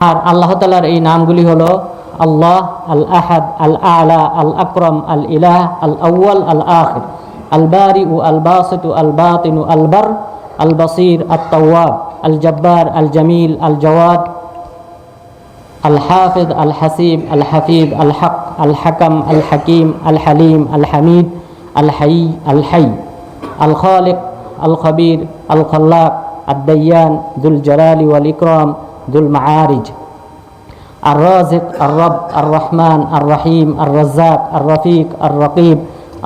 আর আল্লাহ তাআলার এই নামগুলি হলো আল্লাহ, আল আহাদ, আল আ'লা, আল আকরাম, আল ইলাহ, আল আউয়াল, আল আখির, আল বারিউ, আল বাসিতু, আল বাতিনু, আল বার, আল বাসির, আত তাওয়াব, আল জব্বার, আল জামিল, আল জওয়াদ, আল হাফিজ, আল হাসিব, আল হাফিজ, আল হক, আল হাকাম, আল হাকিম, আল হালিম, আল হামিদ, আল হাই, আল হাই, আল খালিক, আল খবির, আল খাল্লাক, আদ দাইয়ান, যুল জালালি ওয়াল ইকরাম, যুল মাআরিজ, আর রাজিক, আর রব, আর রহমান, আর রহিম, আর রাজ্জাক, আর রফিক, আর রকিব,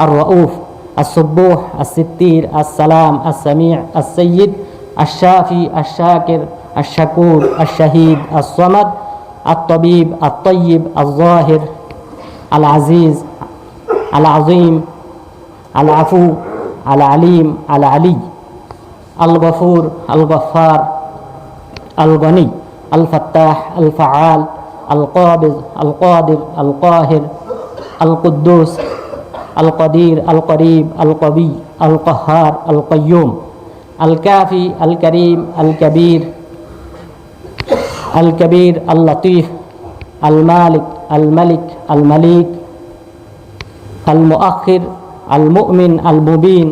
আর রউফ, السبوح، الستير، السلام، السميع، السيد، الشافي، الشاكر، الشكور، الشهيد، الصمد، الطبيب، الطيب، الظاهر، العزيز، العظيم، العفو، العليم، العلي، الغفور، الغفار، الغني، الفتاح، الفعال، القابض، القادر، القاهر، القدوس، القدير، القريب، القوي، القهار، القيوم، الكافي، الكريم، الكبير، اللطيف، المالك، الملك، المليك، المؤخر، المؤمن، المبين،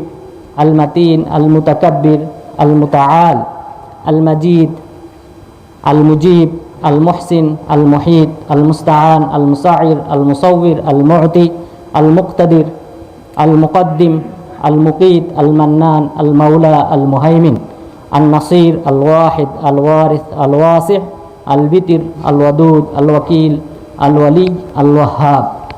المتين، المتكبر، المتعال، المجيد، المجيب، المحسن، المحيط، المستعان، المسعر، المصور، المعطي، المقتدر، المقدم، المقيت، المنان، المولى، المهيمن، النصير، الواحد، الوارث، الواسع، البتر، الودود، الوكيل، الولي، الوهاب.